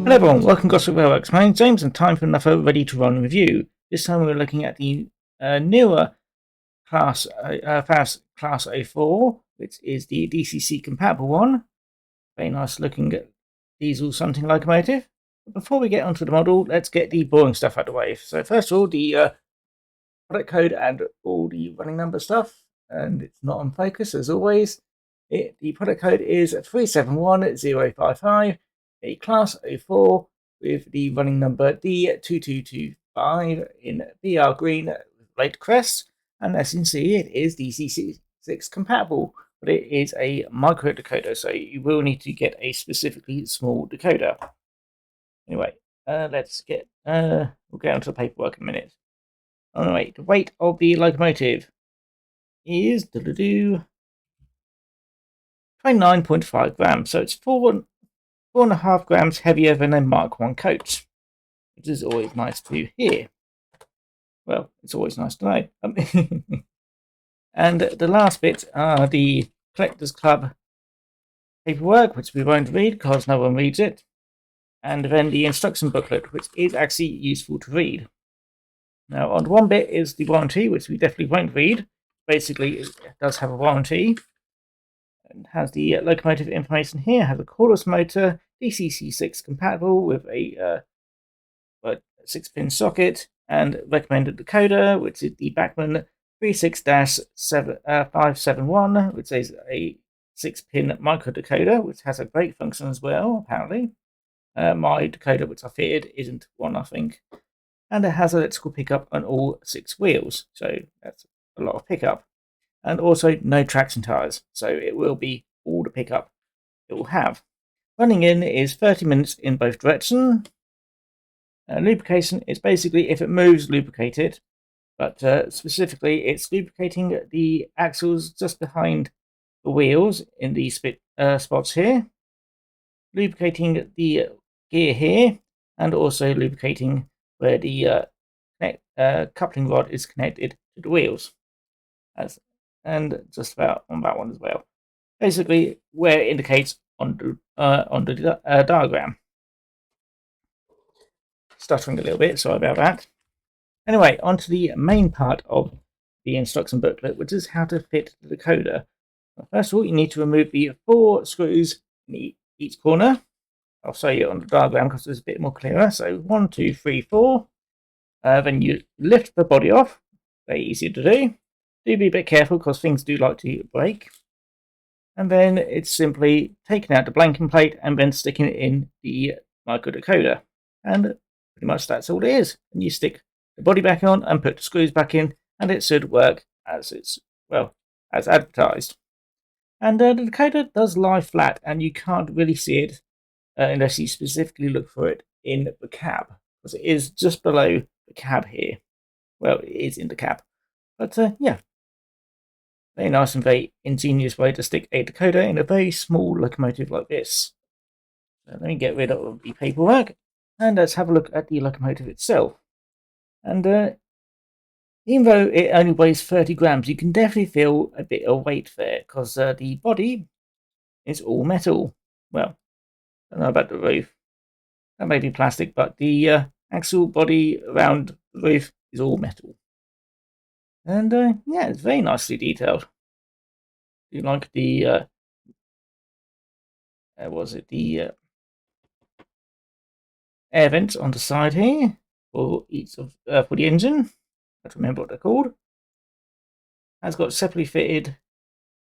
Hello everyone, welcome to Gosport Railworks. My name's James and time for another Ready to Run review. This time we're looking at the newer Farish Class 04, which is the DCC compatible one. Very nice looking diesel something locomotive. But before we get onto the model, let's get the boring stuff out of the way. So first of all, the product code and all the running number stuff, and it's not on focus as always. The product code is 371055. A Class 04 with the running number D2225 in BR green with light crest, and as you can see, it is DCC6 compatible, but it is a micro decoder, so you will need to get a specifically small decoder. Anyway, let's get we'll get onto the paperwork in a minute. Anyway, the weight of the locomotive is 29.5 grams, so it's 4.5 grams heavier than a Mark 1 coach, which is always nice to hear. Well, it's always nice to know. And the last bit are the Collectors Club paperwork, which we won't read because no one reads it. And then the instruction booklet, which is actually useful to read. Now, on one bit is the warranty, which we definitely won't read. Basically, it does have a warranty. And has the locomotive information here, has a cordless motor, DCC6 compatible with a 6-pin socket, and recommended decoder, which is the Bachmann 36-571, which is a 6-pin microdecoder, which has a brake function as well, apparently. My decoder, which I fitted, isn't one, I think. And it has electrical pickup on all 6 wheels, so that's a lot of pickup. And also no traction tyres, so it will be all the pickup it will have. Running in is 30 minutes in both directions. Lubrication is basically, if it moves, lubricate it, but specifically it's lubricating the axles just behind the wheels in the spots here, lubricating the gear here, and also lubricating where the coupling rod is connected to the wheels. And just about on that one as well. Basically, where it indicates on the diagram. Stuttering a little bit, sorry about that. Anyway, on to the main part of the instruction booklet, which is how to fit the decoder. First of all, you need to remove the 4 screws in each corner. I'll show you on the diagram because it's a bit more clearer. So 1, 2, 3, 4. Then you lift the body off. Very easy to do. Do be a bit careful because things do like to break. And then it's simply taking out the blanking plate and then sticking it in the microdecoder. And pretty much that's all it is. And you stick the body back on and put the screws back in, and it should work as as advertised. And the decoder does lie flat, and you can't really see it unless you specifically look for it in the cab, because it is just below the cab here. Well, it is in the cab. But yeah. Very nice and very ingenious way to stick a decoder in a very small locomotive like this. So let me get rid of the paperwork and let's have a look at the locomotive itself. And even though it only weighs 30 grams, you can definitely feel a bit of weight there because the body is all metal. Well, I don't know about the roof. That may be plastic, but the axle body around the roof is all metal. And yeah, it's very nicely detailed. You like the air vents on the side here for each of for the engine. I don't remember what they're called. Has got separately fitted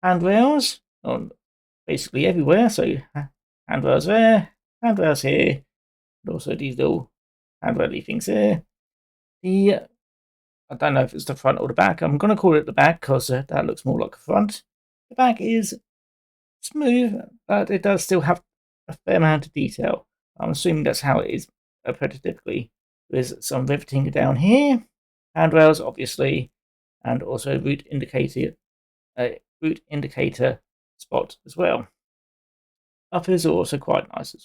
handrails on basically everywhere. So handrails there, handrails here, and also these little handrail things here. I don't know if it's the front or the back. I'm going to call it the back because that looks more like a front. The back is smooth, but it does still have a fair amount of detail. I'm assuming that's how it is prototypically. There's some riveting down here, handrails obviously, and also route indicator spot as well. Uppers are also quite nice,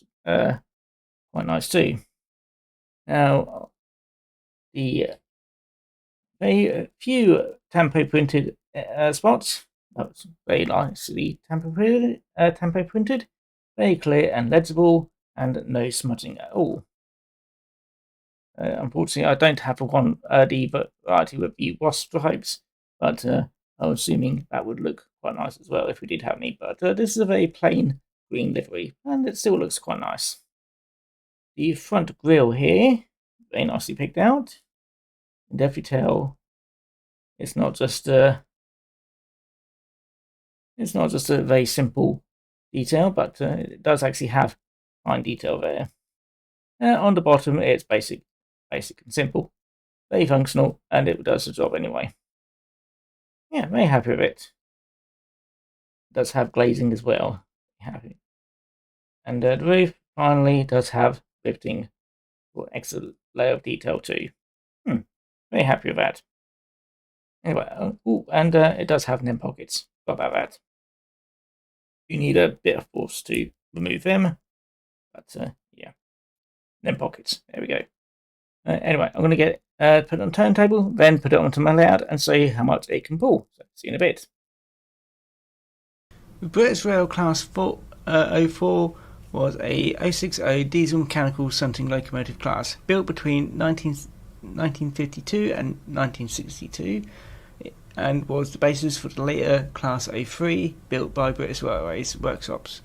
too. Now, the very few tempo printed spots. That's very nicely tempo printed, very clear and legible, and no smudging at all. Unfortunately, I don't have the variety with the wasp stripes, but I'm assuming that would look quite nice as well if we did have any. But this is a very plain green livery, and it still looks quite nice. The front grille here, very nicely picked out. You can definitely tell it's not just a very simple detail, but it does actually have fine detail there. On the bottom, it's basic and simple, very functional, and it does the job anyway. Yeah, very happy with it. It does have glazing as well. Happy. And the roof finally does have lifting for extra layer of detail too. Very happy with that. Anyway, it does have NEM pockets. Forgot about that. You need a bit of force to remove them, but yeah, NEM pockets. There we go. Anyway, I'm going to get put it on turntable, then put it onto my layout and see how much it can pull. So see you in a bit. The British Rail Class 04 was a 060 diesel mechanical shunting locomotive class built between 1952 and 1962, and was the basis for the later Class 03 built by British Railways workshops.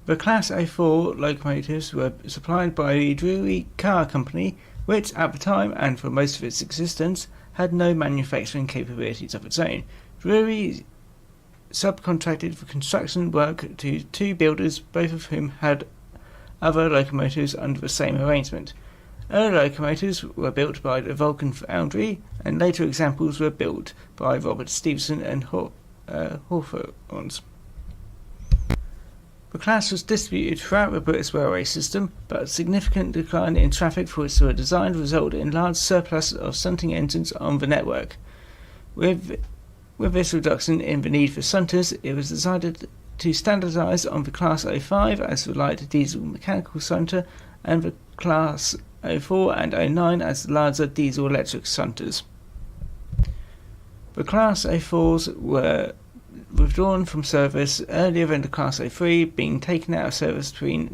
The Class 04 locomotives were supplied by the Drury Car Company, which at the time and for most of its existence had no manufacturing capabilities of its own. Drury subcontracted for construction work to two builders, both of whom had other locomotives under the same arrangement. Early locomotives were built by the Vulcan Foundry, and later examples were built by Robert Stephenson and Hawthorns. The class was distributed throughout the British railway system, but a significant decline in traffic for which they were designed resulted in large surplus of shunting engines on the network. With this reduction in the need for shunters, it was decided to standardise on the Class 05 as the light diesel mechanical shunter, and the Class 04 and 09 as the larger diesel electric shunters. The Class 04s were withdrawn from service earlier than the Class 03, being taken out of service between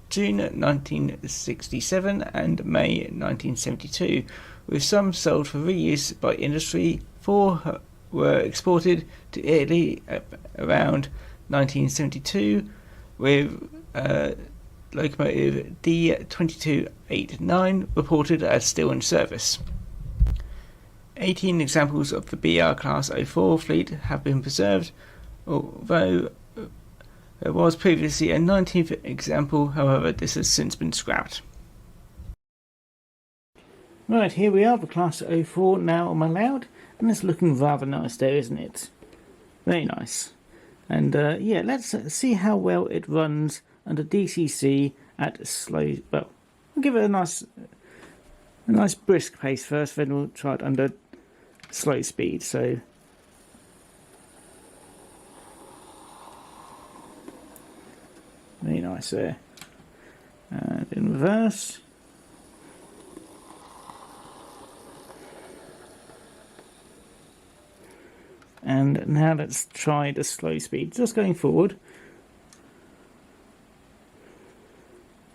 June 1967 and May 1972, with some sold for reuse by industry. 4 were exported to Italy around 1972, with locomotive D2289 reported as still in service. 18 examples of the BR Class 04 fleet have been preserved, although there was previously a 19th example. However, this has since been scrapped. Right, here we are, the Class 04 now on my layout, and it's looking rather nice there, isn't it? Very nice. And yeah, let's see how well it runs under DCC at slow. Well, we'll give it a nice brisk pace first, then we'll try it under slow speed. So very nice there. And in reverse. And now let's try the slow speed, just going forward.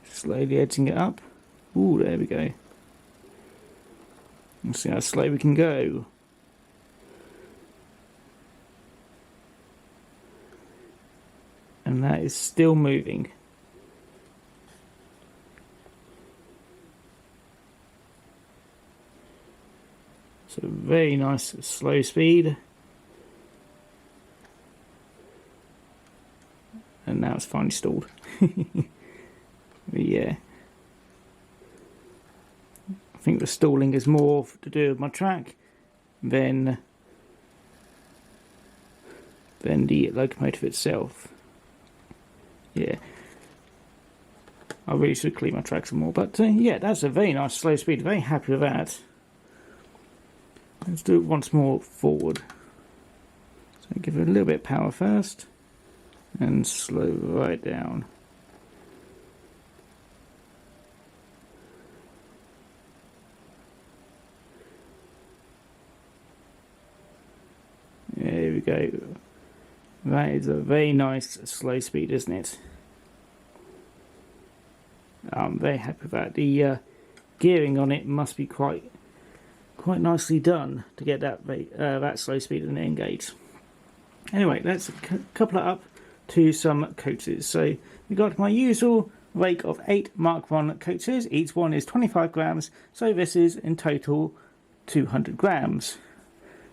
Slowly edging it up. Ooh, there we go. Let's see how slow we can go. And that is still moving. So very nice slow speed. And now it's finally stalled. Yeah. I think the stalling is more to do with my track than the locomotive itself. Yeah. I really should clean my track some more. But yeah, that's a very nice slow speed. Very happy with that. Let's do it once more forward. So give it a little bit of power first. And slow right down. There we go. That is a very nice slow speed, isn't it? I'm very happy with that. The gearing on it must be quite nicely done to get that slow speed in the engage. Anyway, let's couple it up to some coaches. So we got my usual rake of 8 Mark 1 coaches. Each one is 25 grams, so this is in total 200 grams.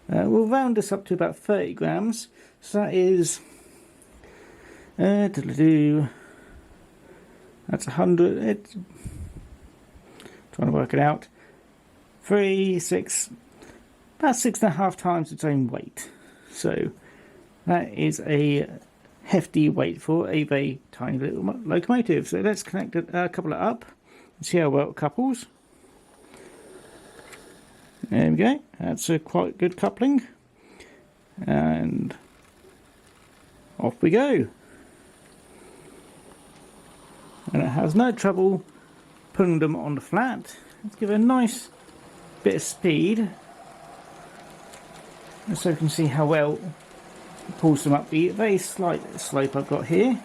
We'll round this up to about 30 grams. So that is that's 100. It's trying to work it out. 3, 6, about 6.5 times its own weight. So that is a hefty weight for a very tiny little locomotive. So let's connect it, couple it up and see how well it couples. There we go. That's a quite good coupling. And off we go. And it has no trouble putting them on the flat. Let's give it a nice bit of speed, so you can see how well it pulls them up the very slight slope I've got here.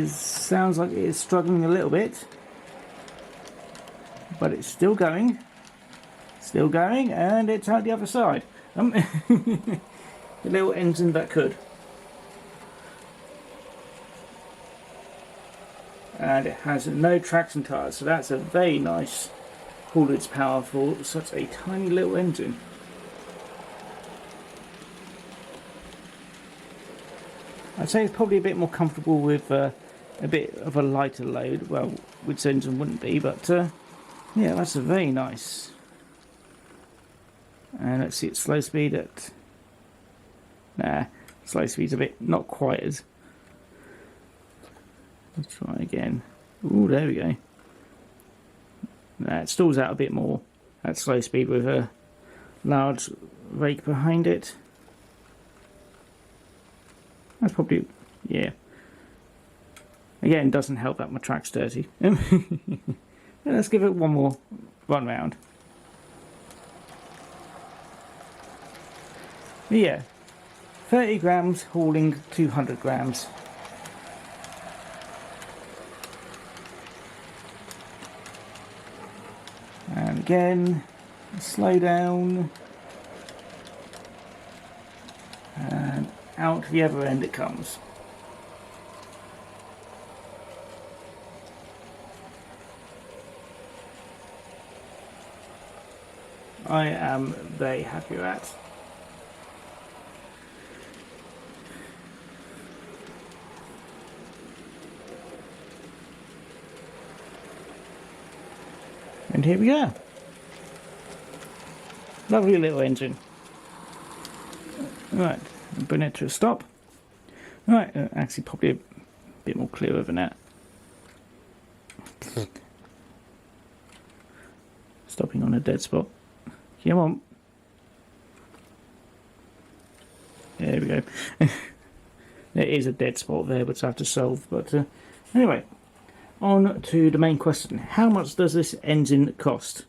Sounds like it is struggling a little bit, but it's still going, and it's out the other side. The little engine that could. And it has no traction tyres, so that's a very nice haulage power for such a tiny little engine. I'd say it's probably a bit more comfortable with a bit of a lighter load, well, which engine wouldn't be, but yeah, that's a very nice. And let's see its slow speed at, slow speed's a bit not quite as. Let's try again. Ooh, there we go. It stalls out a bit more at slow speed with a large rake behind it. That's probably, yeah. Again, doesn't help that my track's dirty. Let's give it one more run round. Yeah, 30 grams hauling 200 grams. And again, slow down, and out the other end it comes. I am very happy with that. And here we go. Lovely little engine. Right, bring it to a stop. Right, actually probably a bit more clearer than that. Stopping on a dead spot. Come on. There we go. There is a dead spot there which I have to solve, but anyway. On to the main question. How much does this engine cost?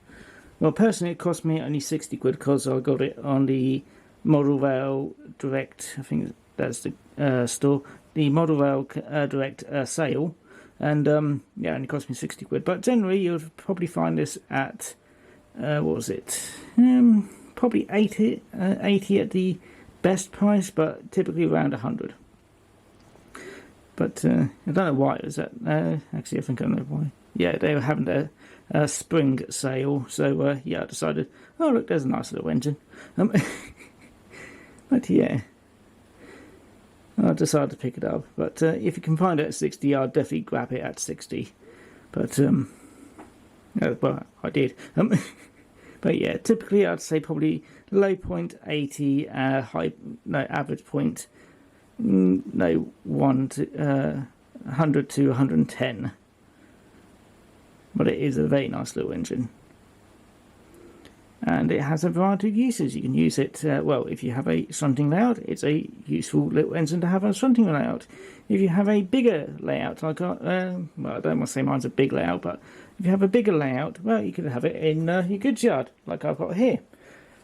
Well, personally it cost me only 60 quid because I got it on the Model Rail Direct, I think that's the store, the Model Rail Direct sale, and yeah, it only cost me 60 quid. But generally you'll probably find this at, what was it, probably 80 at the best price, but typically around 100. But I don't know why it was that. Actually, I think I know why. Yeah, they were having a spring sale, so yeah, I decided, oh look, there's a nice little engine. But yeah, I decided to pick it up. But if you can find it at 60, I'll definitely grab it at 60. But well, I did. But yeah, typically I'd say probably low point 80, average point. No, 100 to 110, but it is a very nice little engine. And it has a variety of uses. You can use it, well, if you have a shunting layout, it's a useful little engine to have a shunting layout. If you have a bigger layout, like, well, I don't want to say mine's a big layout, but if you have a bigger layout, well, you could have it in your goods yard, like I've got here.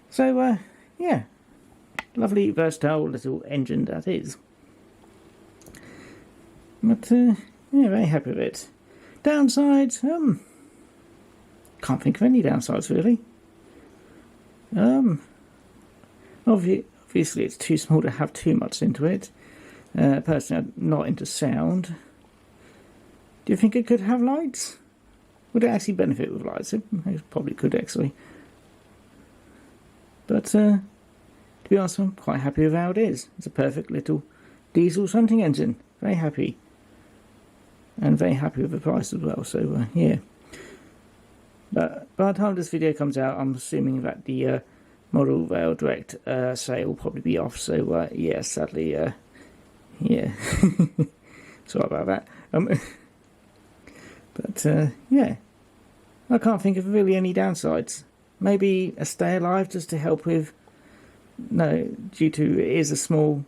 So, yeah, lovely, versatile little engine that is. But, yeah, very happy with it. Downsides, can't think of any downsides, really. Obviously it's too small to have too much into it. Personally, I'm not into sound. Do you think it could have lights? Would it actually benefit with lights? It probably could, actually. But, to be honest, I'm quite happy with how it is. It's a perfect little diesel shunting engine. Very happy. And very happy with the price as well, so, yeah. But by the time this video comes out, I'm assuming that the Model Rail Direct sale will probably be off. So yeah, sadly, yeah, sorry about that. But yeah, I can't think of really any downsides. Maybe a stay alive just to help with. No, due to it is a small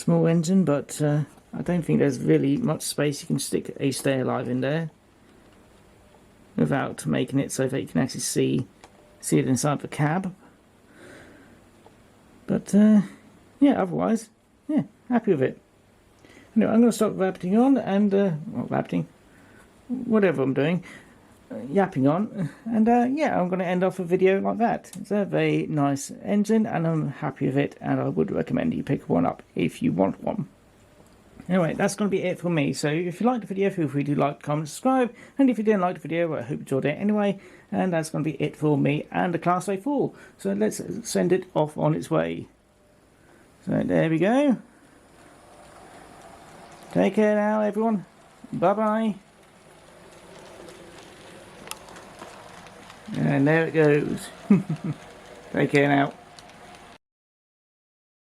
engine, but I don't think there's really much space you can stick a stay alive in there without making it so that you can actually see it inside the cab. But yeah, otherwise, yeah, happy with it. Anyway, I'm going to stop rabbiting on and not rabbiting, whatever I'm doing, yapping on, and yeah, I'm going to end off a video like that. It's a very nice engine and I'm happy with it, and I would recommend you pick one up if you want one. Anyway, that's going to be it for me. So if you liked the video, feel free to like, comment, subscribe. And if you didn't like the video, well, I hope you enjoyed it anyway. And that's going to be it for me and the Class A4. So let's send it off on its way. So there we go. Take care now, everyone. Bye-bye. And there it goes. Take care now.